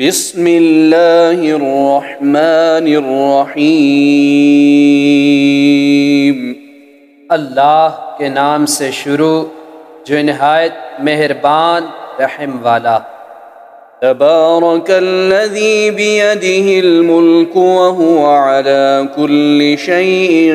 بسم اللہ الرحمن الرحیم۔ اللہ کے نام سے شروع جو نہایت مہربان رحم والا۔ تبارک الذی بیدہ الملک وہو علی کل شیء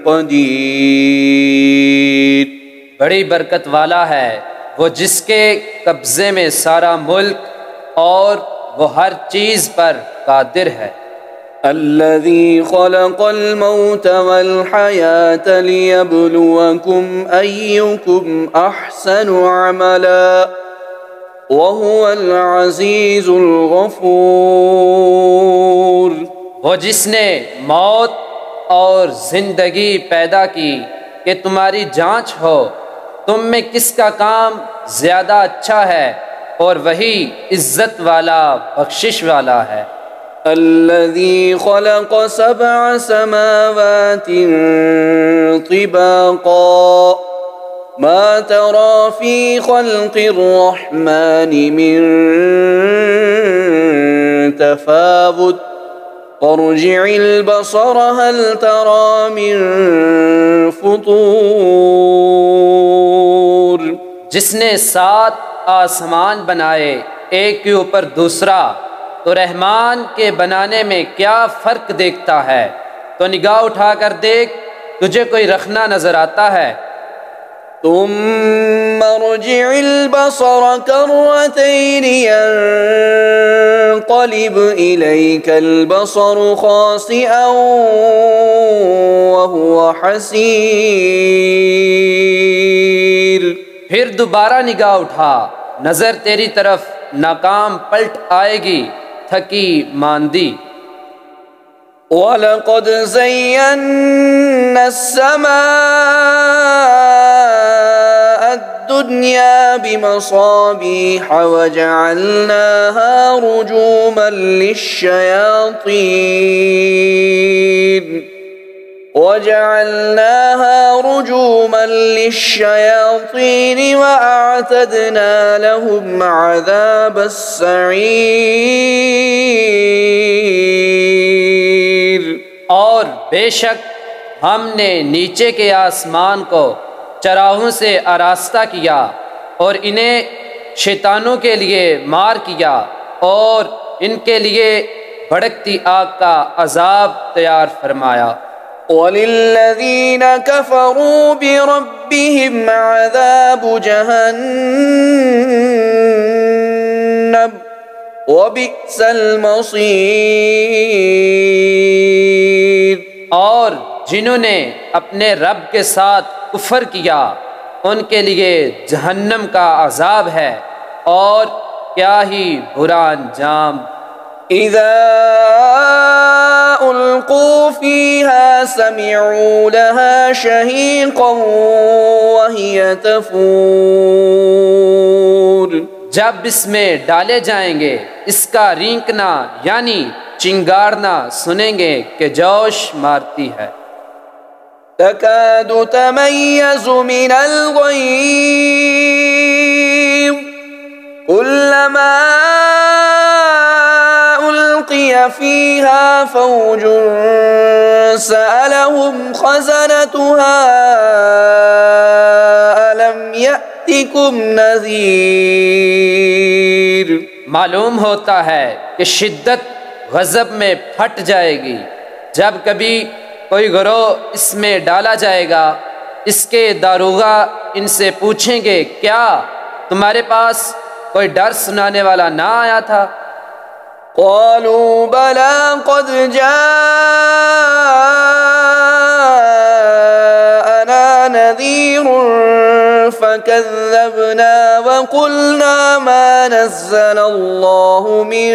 قدیر۔ بڑی برکت والا ہے وہ جس کے قبضے میں سارا ملک اور وہ ہر چیز پر قادر ہے۔ الذي خلق الموت والحياة ليبلوكم أيكم أحسن عملا وهو العزيز الغفور۔ وہ جس نے موت اور زندگی پیدا کی کہ تمہاری جانچ ہو تم میں کس کا کام زیادہ اچھا ہے، اور وہی عزت والا بخشش والا ہے۔ الذي خلق 7 سماوات طباقا ما ترى في خلق الرحمن من تفاوت فارجع البصر هل ترى من فطور۔ جس نے 7 آسمان بنائے ایک کے اوپر دوسرا، تو رحمان کے بنانے میں کیا فرق دیکھتا ہے؟ تو نگاہ اٹھا کر دیکھ، تجھے کوئی رخنا نظر آتا ہے؟ ثم ارجع البصر كرتين ينقلب إليك البصر خاسئا وهو حسير۔ پھر دوبارہ نگاہ اٹھا، نظر تیری طرف ناکام پلٹ آئے گی، تھکی ماندی۔ وَلَقَدْ زَيَّنَّا السَّمَاءَ الدُّنْيَا بِمَصَابِيحَ وَجَعَلْنَاهَا رُجُومًا لِلشَّيَاطِينِ وَأَعْتَدْنَا لَهُمْ عَذَابَ السَّعِيرِ۔ اور بے شک ہم نے نیچے کے آسمان کو چراغوں سے آراستہ کیا اور انہیں شیطانوں کے لیے مار کیا، اور ان کے لیے بھڑکتی آگ کا عذاب تیار فرمایا۔ وَلِلَّذِينَ كَفَرُوا بِرَبِّهِمْ عَذَابُ جَهَنَّمَ وَبِئْسَ الْمَصِيرُ۔ اور جنہوں نے اپنے رب کے ساتھ کفر کیا ان کے لیے جہنم کا عذاب ہے، اور کیا ہی برا انجام۔ اذا القوا فيها سمعوا لها شهيقا وهي تفور۔ جب اس میں ڈالے جائیں گے اس کا رینکنا یعنی چنگارنا سنیں گے کہ جوش مارتی ہے۔ تكاد تميز من الغيظ كلما ألقي فيها فوج سألهم خزنتها ألم يأتكم نذير۔ معلوم ہوتا ہے کہ شدت غضب میں پھٹ جائے گی جب کبھی کوئی گروہ اس میں ڈالا جائے گا، اس کے داروغہ ان سے پوچھیں گے کیا تمہارے پاس کوئی ڈر سنانے والا نہ آیا تھا؟ قالوا بلى قد جاءنا نذير فكذبنا وقلنا ما نزل الله من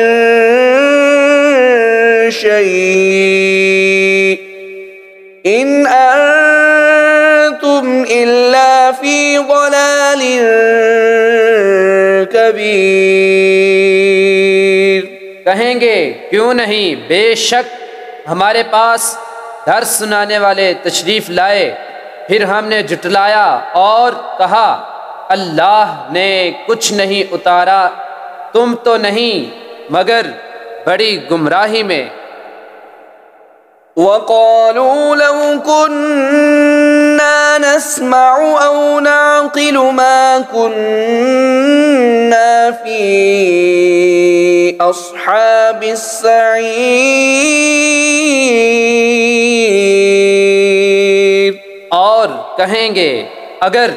شيء إن أنتم إلا في ضلال كبير۔ کہیں گے کیوں نہیں، بے شک ہمارے پاس ڈر سنانے والے تشریف لائے، پھر ہم نے جھٹلایا اور کہا اللہ نے کچھ نہیں اتارا تم تو نہیں مگر بڑی گمراہی میں۔ وقالوا لو كنا نسمع أو نعقل ما كنا في أصحاب السعير۔ اور کہیں گے اگر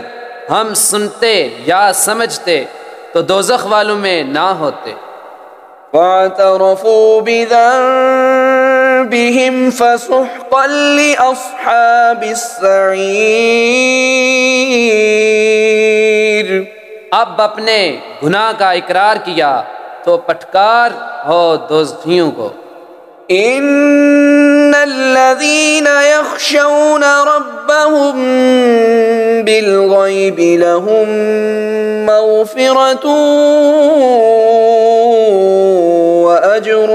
ہم سنتے یا سمجھتے تو دوزخ والوں میں نہ ہوتے۔ فاعترفوا بذنبهم فسحقا لأصحاب السعير۔ اب اپنے گناہ کا اقرار کیا تو پٹکار ہو دوزخیوں کو۔ ان الذين يخشون ربهم بالغيب لهم مغفرة وأجر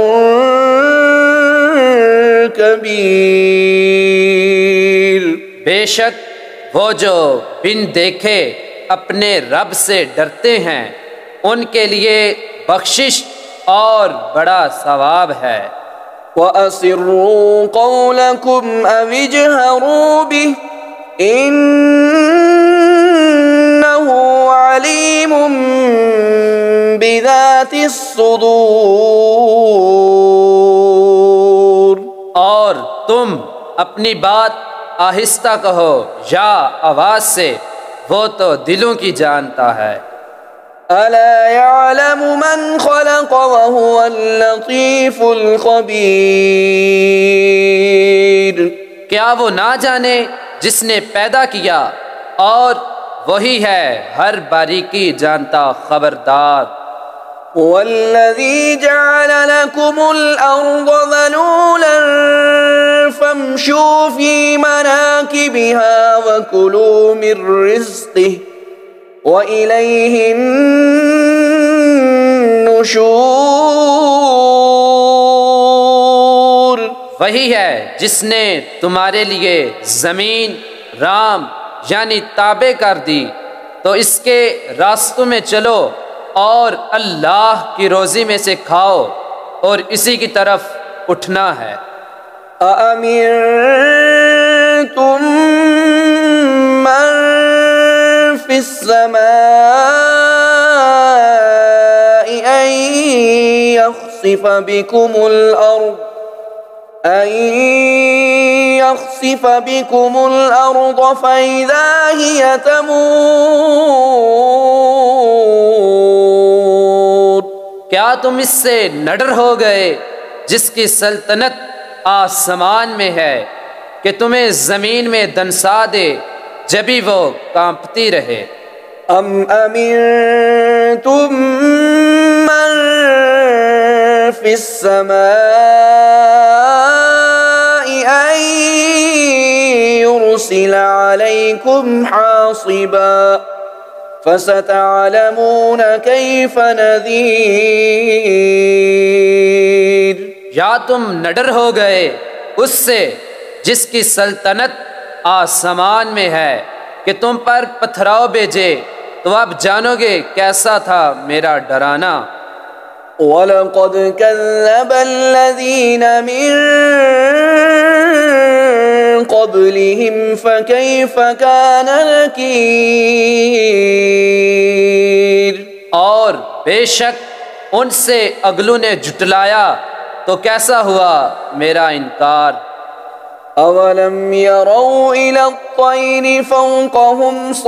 كبير۔ بے شک وہ جو بن دیکھے اپنے رب سے ڈرتے ہیں ان کے لیے بخشش اور بڑا ثواب ہے۔ وَأَسِرُّوا قَوْلَكُمْ أَوِ اجْهَرُوا بِهِ إِنَّهُ عَلِيمٌ بِذَاتِ الصُّدُورِ۔ اور تم اپنی بات آہستہ کہو یا آواز سے، وہ تو دلوں کی جانتا ہے۔ أَلَا يَعْلَمُ مَنْ خَلَقَ وَهُوَ اللَّطِيفُ الْخَبِيرُ۔ کیا وہ نہ جانے جس نے پیدا کیا اور وہی ہے ہر باریکی جانتا خبردار۔ هُوَ الَّذِي جَعَلَ لَكُمُ الْأَرْضَ ذَلُولًا فَامْشُوا فِي مَنَاكِبِهَا وَكُلُوا مِنْ رِزْقِهِ وَإِلَيْهِ النُّشُورُ۔ وہی ہے جس نے تمہارے لیے زمین رام یعنی تابع کر دی، تو اس کے راستوں میں چلو اور اللہ کی روزی میں سے کھاؤ اور اسی کی طرف اٹھنا ہے۔ أَأَمِنْتُمْ مَنْ فِي السَّمَاءِ أَنْ يَخْسِفَ بِكُمُ الْأَرْضَ فَإِذَا هِيَ تَمُورُ۔ کیا تم اس سے نہ ڈر ہو گئے جس کی سلطنت آسمان میں ہے کہ تمہیں زمین میں دنسا دے جبھی وہ کانپتی رہے۔ ام امنتم من فی السماء ان يرسل علیکم حاصبا فستعلمون کیف نذیر۔ یا تم نہ ڈر ہو گئے اس سے جس کی سلطنت آسمان میں ہے کہ تم پر پتھراؤ بھیجے، تو اب جانو گے کیسا تھا میرا ڈرانا۔ وَلَقَدْ كَذَّبَ الَّذِينَ مِن قَبْلِهِمْ فَكَيْفَ كَانَ نَكِيرِ۔ اور بے شک ان سے اگلوں نے جھٹلایا تو کیسا ہوا میرا انکار۔ أَوَلَمْ يَرَوْا إِلَى الطَّيْرِ فَوْقَهُمْ صَافَّاتٍ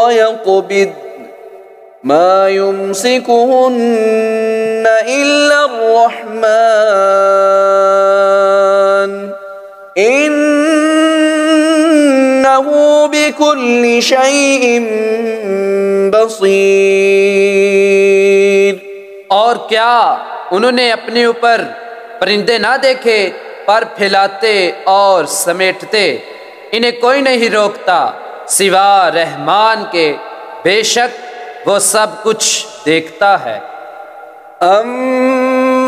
وَيَقْبِضْنَ مَا يُمْسِكُهُنَّ إِلَّا الرَّحْمَنُ إِنَّهُ بِكُلِّ شَيْءٍ بَصِيرٌ۔ اور کیا انہوں نے اپنے اوپر پرندے نہ دیکھے پر پھیلاتے اور سمیٹتے، انہیں کوئی نہیں روکتا سوا رحمان کے، بے شک وہ سب کچھ دیکھتا ہے۔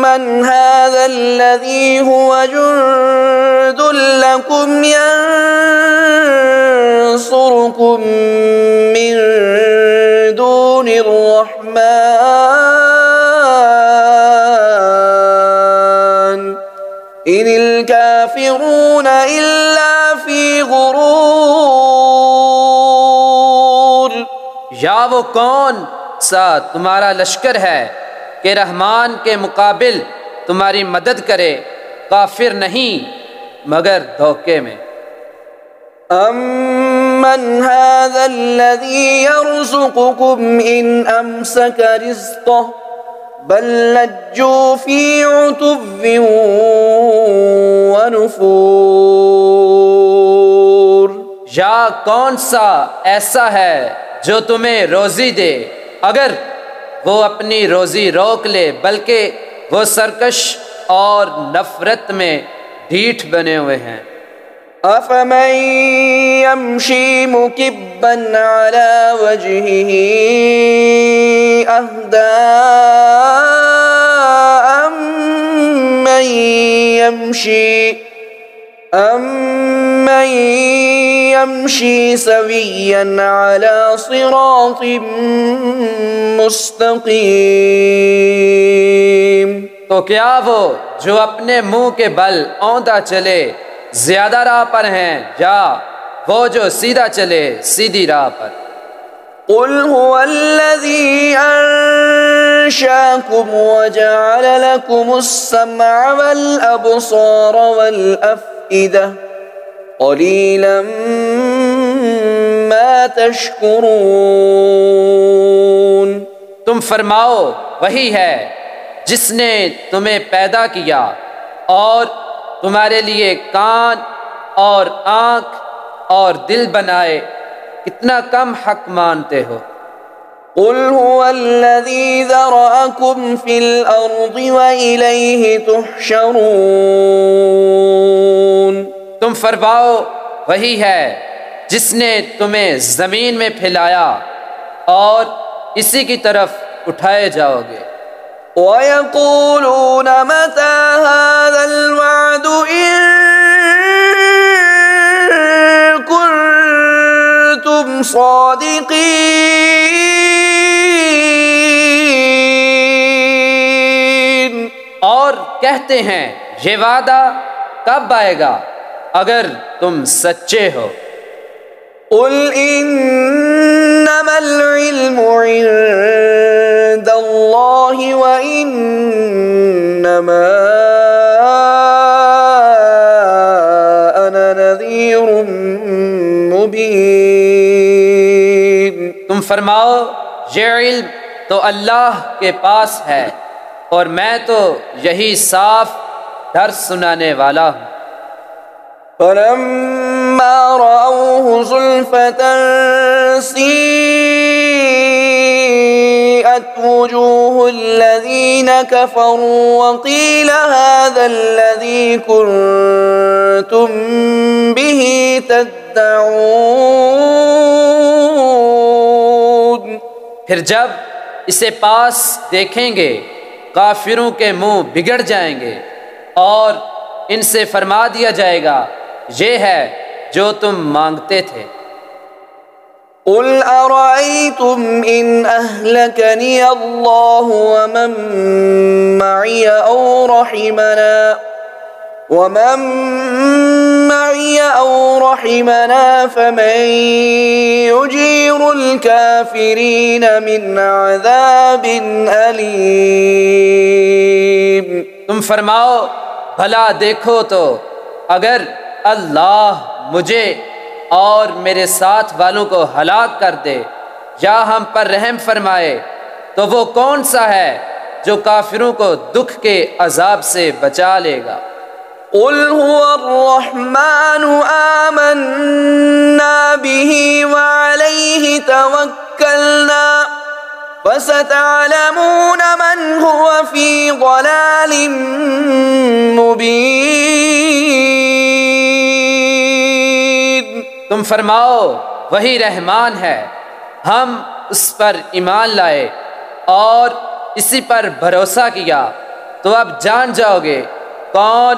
من هذا الذي هو جند لكم ينصركم من دون الرحمن إن الكافرون إلا في غرور. یا وہ کون سا تمہارا لشکر ہے کہ رحمان کے مقابل تمہاری مدد کرے؟ کافر نہیں مگر دھوکے میں. أَمَّنْ هَذَا الَّذِي يَرْزُقُكُمْ إِنْ أَمْسَكَ رِزْقَهُ بَلْ لَجُّوا فِي عُتُوٍّ وَنُفُورٍ. یا کون سا ایسا ہے جو تمہیں روزی دے اگر وہ اپنی روزی روک لے، بلکہ وہ سرکش اور نفرت میں ڈھیٹھ بنے ہوئے ہیں. أَفَمَن يَمْشِي مُكِبًّا عَلَى وَجْهِهِ أَهْدَىٰ أَمَّن يَمْشِي سَوِيًّا عَلَى صِرَاطٍ مُسْتَقِيمٍ. تو کیا وہ جو اپنے منہ کے بل اوندا چلے زیادہ راہ پر ہیں، یا وہ جو سیدھا چلے سیدھی راہ پر؟ قُلْ هُوَ الَّذِي أَنشَأَكُمْ وَجَعَلَ لَكُمُ السَّمْعَ وَالْأَبْصَارَ وَالْأَفْئِدَةَ قَلِيلًا مَا تَشْكُرُونَ. تم فرماؤ وہی ہے جس نے تمہیں پیدا کیا اور تمہارے لیے کان اور آنکھ اور دل بنائے، کتنا کم حق مانتے ہو. قُلْ هُوَ الَّذِي ذَرَأَكُمْ فِي الْأَرْضِ وَإِلَيْهِ تُحْشَرُونَ. تم فرماؤ وہی ہے جس نے تمہیں زمین میں پھیلایا اور اسی کی طرف اٹھائے جاؤ گے. وَيَقُولُونَ مَتَى هَذَا الْوَعْدُ إِن كُنتُمْ صَادِقِينَ. اور کہتے ہیں یہ وعدہ کب آئے گا اگر تم سچے ہو. قُلْ إِنَّمَا الْعِلْمُ عِندَ اللَّهِ وَإِنَّمَا أَنَا نَذِيرٌ مُبِينٌ. تم فرماؤ یہ علم تو اللہ کے پاس ہے اور میں تو یہی صاف ڈر سنانے والا ہوں. فَلَمَّا رَأَوْهُ زُلْفَةً سِيئَتْ وُجُوهُ الَّذِينَ كَفَرُوا وَقِيلَ هَذَا الَّذِي كُنتُم بِهِ تَدَّعُونَ. پھر جب اسے پاس دیکھیں گے کافروں کے منہ بگڑ جائیں گے اور ان سے فرما دیا جائے گا یہ ہے جو تم مانگتے تھے. قُلْ أَرَأَيْتُمْ إِنْ أَهْلَكَنِيَ اللَّهُ وَمَن مَّعِيَ أَوْ رَحِمَنَا فَمَن يُجِيرُ الْكَافِرِينَ مِنْ عَذَابٍ أَلِيمٍ. تم فرماؤ بھلا دیکھو تو اگر اللہ مجھے اور میرے ساتھ والوں کو ہلاک کر دے یا ہم پر رحم فرمائے تو وہ کون سا ہے جو کافروں کو دکھ کے عذاب سے بچا لے گا. قُلْ هُوَ الرَّحْمَنُ آمَنَّا بِهِ وَعَلَيْهِ تَوَكَّلْنَا فَسَتَعْلَمُونَ مَنْ هُوَ فِي ضَلَالٍ مُبِينٍ. تم فرماؤ وہی رحمان ہے، ہم اس پر ایمان لائے اور اسی پر بھروسہ کیا، تو اب جان جاؤ گے کون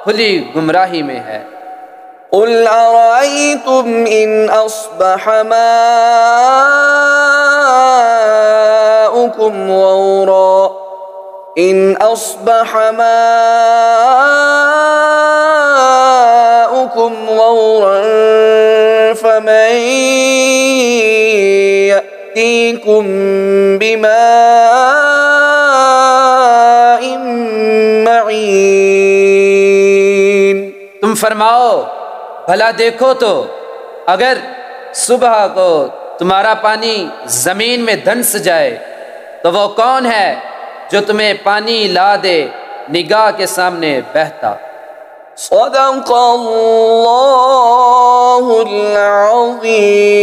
کھلی گمراہی میں ہے۔ قل أرأيتم إن أصبح ماؤكم غورا فمن يأتيكم بماء معين۔ تم فرماؤ بھلا دیکھو تو اگر صبح کو تمہارا پانی زمین میں دھنس جائے تو وہ کون ہے جو تمہیں پانی لا دے نگاہ کے سامنے بہتا۔ صدق اللہ العظیم۔